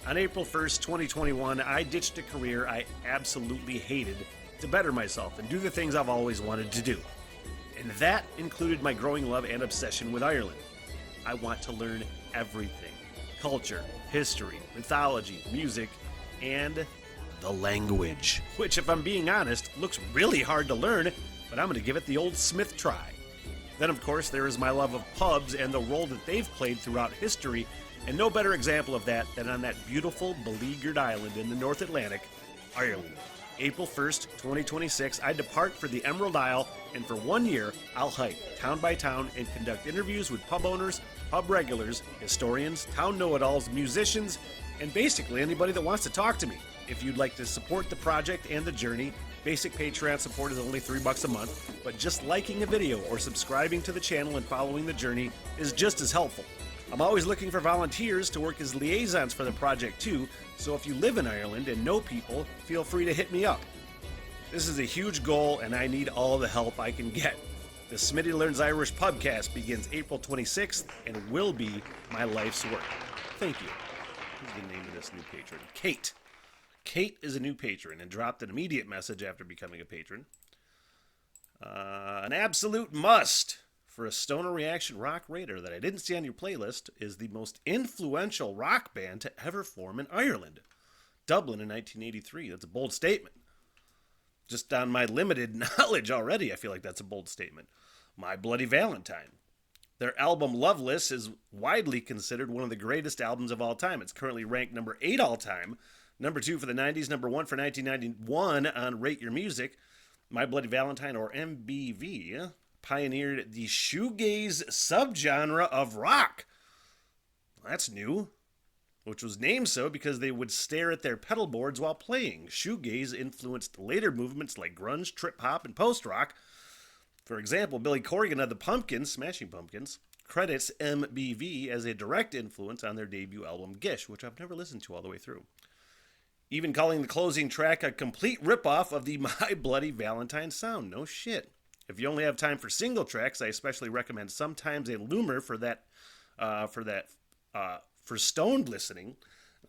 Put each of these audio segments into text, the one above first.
On April 1st, 2021, I ditched a career I absolutely hated to better myself and do the things I've always wanted to do. And that included my growing love and obsession with Ireland. I want to learn everything: culture, history, mythology, music, and the language. Which, if I'm being honest, looks really hard to learn, but I'm going to give it the old Smith try. Then, of course, there is my love of pubs and the role that they've played throughout history, and no better example of that than on that beautiful, beleaguered island in the North Atlantic, Ireland. April 1st, 2026, I depart for the Emerald Isle, and for 1 year, I'll hike town by town and conduct interviews with pub owners, pub regulars, historians, town know-it-alls, musicians, and basically anybody that wants to talk to me. If you'd like to support the project and the journey, basic Patreon support is only $3 a month, but just liking a video or subscribing to the channel and following the journey is just as helpful. I'm always looking for volunteers to work as liaisons for the project too, so if you live in Ireland and know people, feel free to hit me up. This is a huge goal and I need all the help I can get. The Smitty Learns Irish Pubcast begins April 26th and will be my life's work. Thank you. Who's the name of this new patron? Kate. Kate is a new patron and dropped an immediate message after becoming a patron. An absolute must for a stoner reaction rock raider that I didn't see on your playlist is the most influential rock band to ever form in Ireland. Dublin in 1983. That's a bold statement. Just on my limited knowledge already, I feel like that's a bold statement. My Bloody Valentine. Their album Loveless is widely considered one of the greatest albums of all time. It's currently ranked number 8 all time, number 2 for the 90s, number 1 for 1991 on Rate Your Music. My Bloody Valentine, or MBV, pioneered the shoegaze subgenre of rock. That's new. Which was named so because they would stare at their pedal boards while playing. Shoegaze influenced later movements like grunge, trip hop, and post-rock. For example, Billy Corgan of the Pumpkins, Smashing Pumpkins, credits MBV as a direct influence on their debut album Gish, which I've never listened to all the way through. Even calling the closing track a complete ripoff of the My Bloody Valentine sound. No shit. If you only have time for single tracks, I especially recommend Sometimes a Loomer for stoned listening.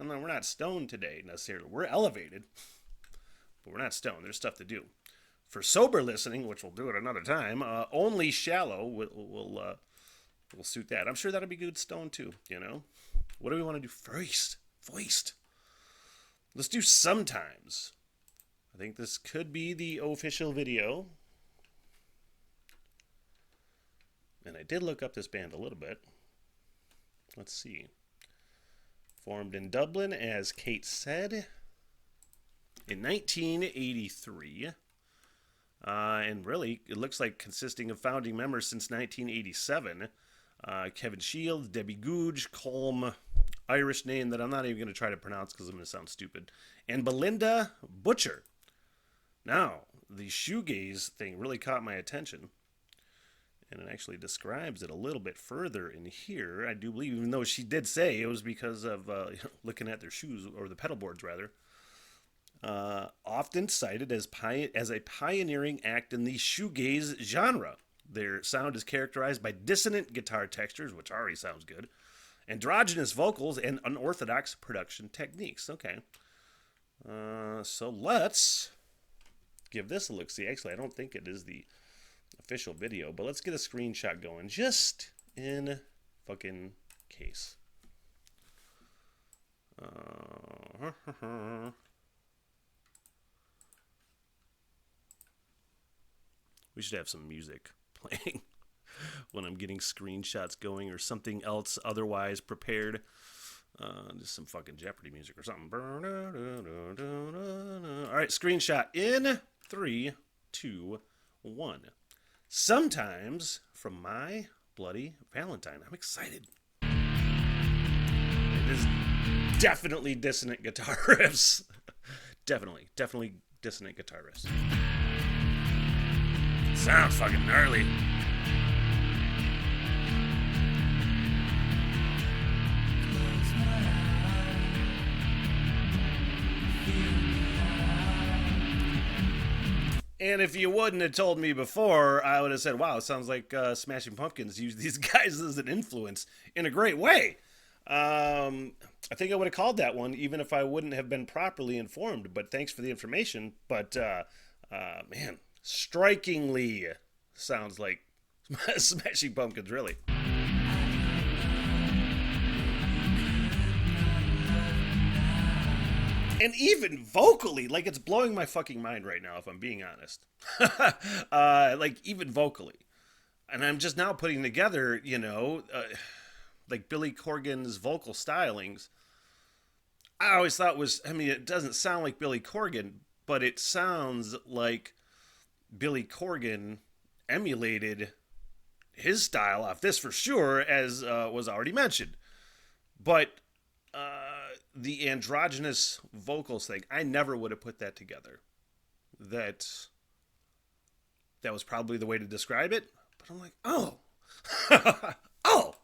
No, we're not stoned today necessarily. We're elevated, but we're not stoned. There's stuff to do. For sober listening, which we'll do at another time, Only Shallow will suit that. I'm sure that'll be good stoned too, you know? What do we want to do first? Let's do Sometimes. I think this could be the official video. And I did look up this band a little bit. Let's see. Formed in Dublin, as Kate said, in 1983. And really, it looks like consisting of founding members since 1987. Kevin Shields, Debbie Googe, Colm, Irish name that I'm not even going to try to pronounce because I'm going to sound stupid, and Belinda Butcher. Now, the shoegaze thing really caught my attention. And it actually describes it a little bit further in here. I do believe, even though she did say it was because of looking at their shoes, or the pedal boards rather. Often cited as a pioneering act in the shoegaze genre. Their sound is characterized by dissonant guitar textures, which already sounds good, androgynous vocals, and unorthodox production techniques. Okay. So let's give this a look. See, actually, I don't think it is the official video, but let's get a screenshot going just in fucking case. We should have some music playing when I'm getting screenshots going, or something else otherwise prepared. Just some fucking Jeopardy music or something. All right, screenshot in 3, 2, 1. Sometimes from My Bloody Valentine. I'm excited. It is definitely dissonant guitar riffs. definitely dissonant guitar riffs. Sounds fucking gnarly. And if you wouldn't have told me before, I would have said, wow, it sounds like Smashing Pumpkins used these guys as an influence in a great way. I think I would have called that one even if I wouldn't have been properly informed. But thanks for the information. But man, strikingly sounds like Smashing Pumpkins, really. And even vocally, like it's blowing my fucking mind right now, if I'm being honest. Like even vocally, and I'm just now putting together, like Billy Corgan's vocal stylings. I always thought was, I mean, it doesn't sound like Billy Corgan, but it sounds like Billy Corgan emulated his style off this for sure, as was already mentioned. But the androgynous vocals thing, I never would have put that together. That that was probably the way to describe it. But I'm like, oh, oh,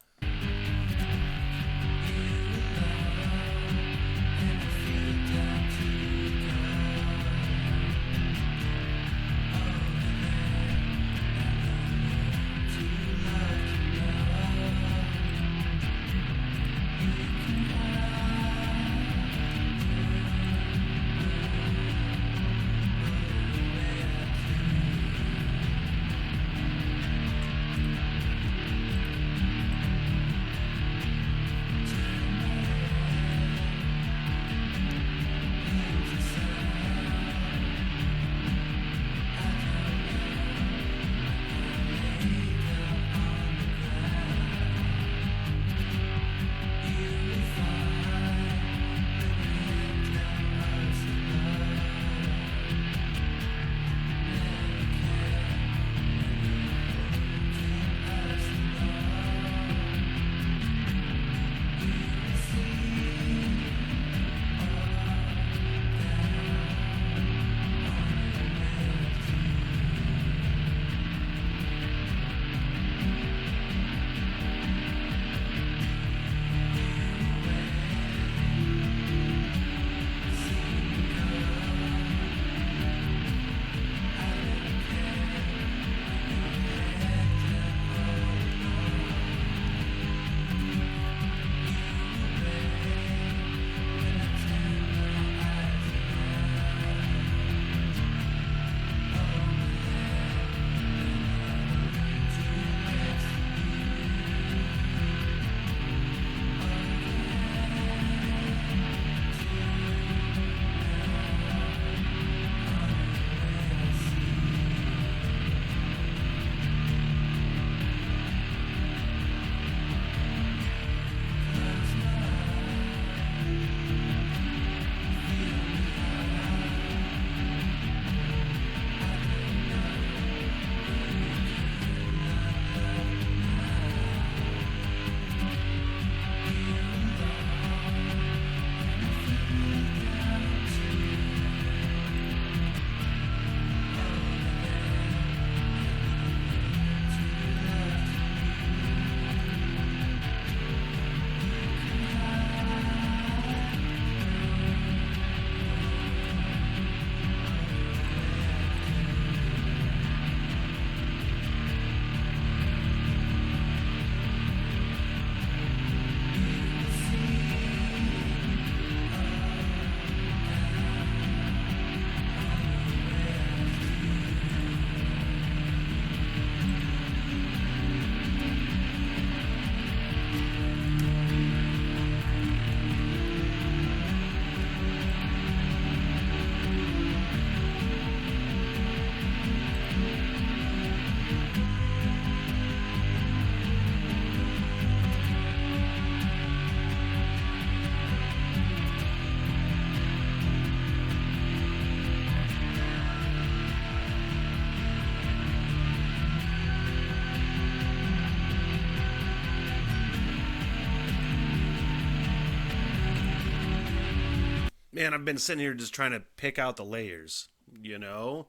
man, I've been sitting here just trying to pick out the layers, you know,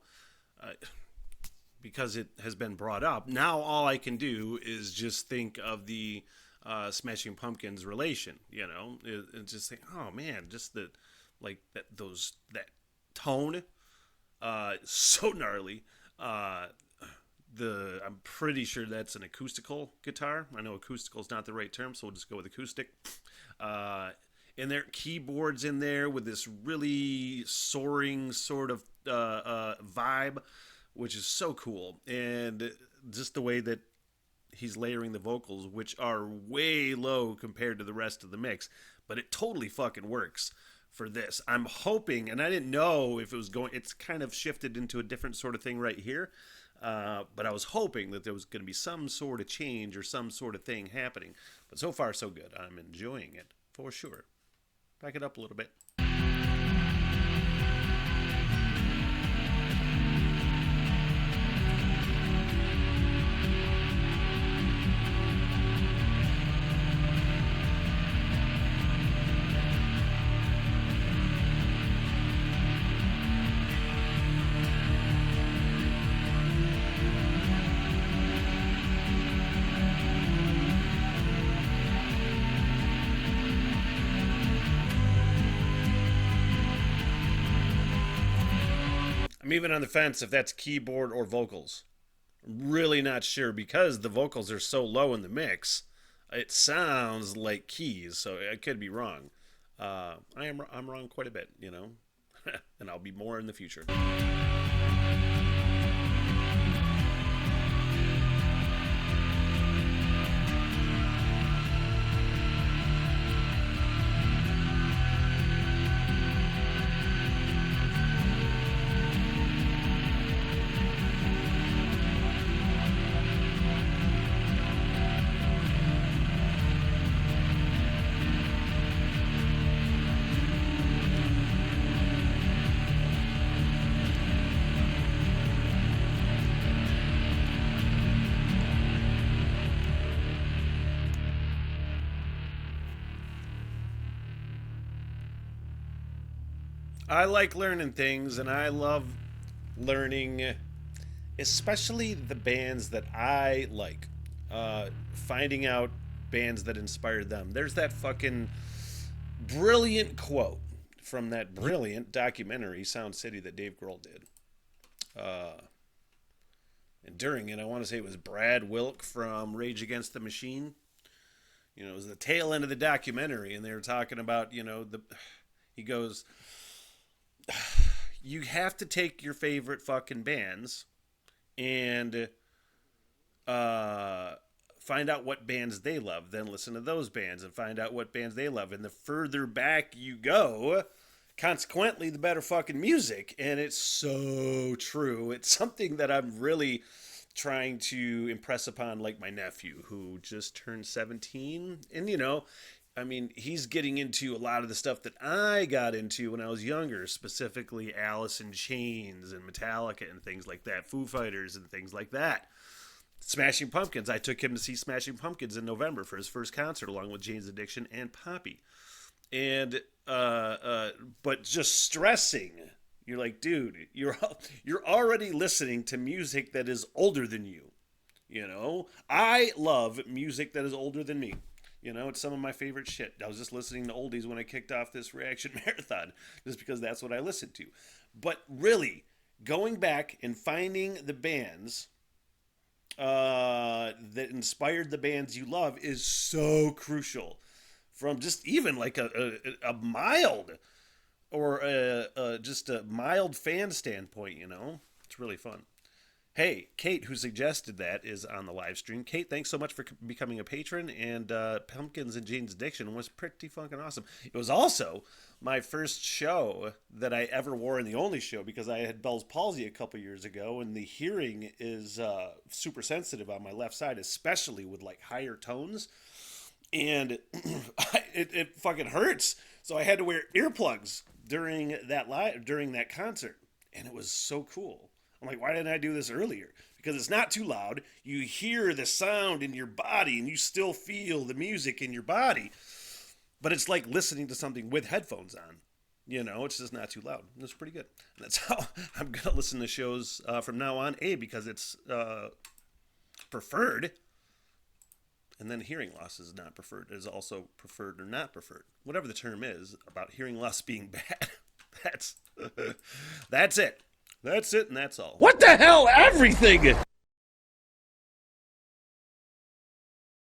uh, because it has been brought up. Now all I can do is just think of the Smashing Pumpkins relation, and just think, oh man, just the like that tone, so gnarly. I'm pretty sure that's an acoustical guitar. I know acoustical is not the right term, so we'll just go with acoustic. And there keyboards in there with this really soaring sort of vibe, which is so cool. And just the way that he's layering the vocals, which are way low compared to the rest of the mix, but it totally fucking works for this. I'm hoping, and I didn't know if it was going, it's kind of shifted into a different sort of thing right here. But I was hoping that there was going to be some sort of change or some sort of thing happening. But so far, so good. I'm enjoying it for sure. Back it up a little bit. I'm even on the fence if that's keyboard or vocals. I'm really not sure because the vocals are so low in the mix. It sounds like keys, so I could be wrong. I'm wrong quite a bit, you know, and I'll be more in the future. I like learning things, and I love learning, especially the bands that I like. Finding out bands that inspired them. There's that fucking brilliant quote from that brilliant documentary, Sound City, that Dave Grohl did. And during it, I want to say it was Brad Wilk from Rage Against the Machine. You know, it was the tail end of the documentary, and they were talking about, you know, he goes, you have to take your favorite fucking bands and find out what bands they love, then listen to those bands and find out what bands they love. And the further back you go, consequently, the better fucking music. And it's so true. It's something that I'm really trying to impress upon, like my nephew who just turned 17. And, you know, I mean, he's getting into a lot of the stuff that I got into when I was younger, specifically Alice in Chains and Metallica and things like that, Foo Fighters and things like that. Smashing Pumpkins. I took him to see Smashing Pumpkins in November for his first concert, along with Jane's Addiction and Poppy. And, but just stressing, you're like, dude, you're already listening to music that is older than you. You know, I love music that is older than me. You know, it's some of my favorite shit. I was just listening to oldies when I kicked off this reaction marathon, just because that's what I listened to. But really, going back and finding the bands that inspired the bands you love is so crucial. From just even like a mild or just a mild fan standpoint, you know, it's really fun. Hey, Kate, who suggested that, is on the live stream. Kate, thanks so much for becoming a patron. And Pumpkins and Jane's Addiction was pretty fucking awesome. It was also my first show that I ever wore, and the only show, because I had Bell's palsy a couple years ago, and the hearing is super sensitive on my left side, especially with like higher tones. And it fucking hurts. So I had to wear earplugs during that concert, and it was so cool. I'm like, why didn't I do this earlier? Because it's not too loud. You hear the sound in your body, and you still feel the music in your body. But it's like listening to something with headphones on. You know, it's just not too loud. It's pretty good. And that's how I'm going to listen to shows from now on. A, because it's preferred. And then hearing loss is not preferred. It is also preferred or not preferred. Whatever the term is about hearing loss being bad. That's it. That's it, and that's all. What the hell? Everything!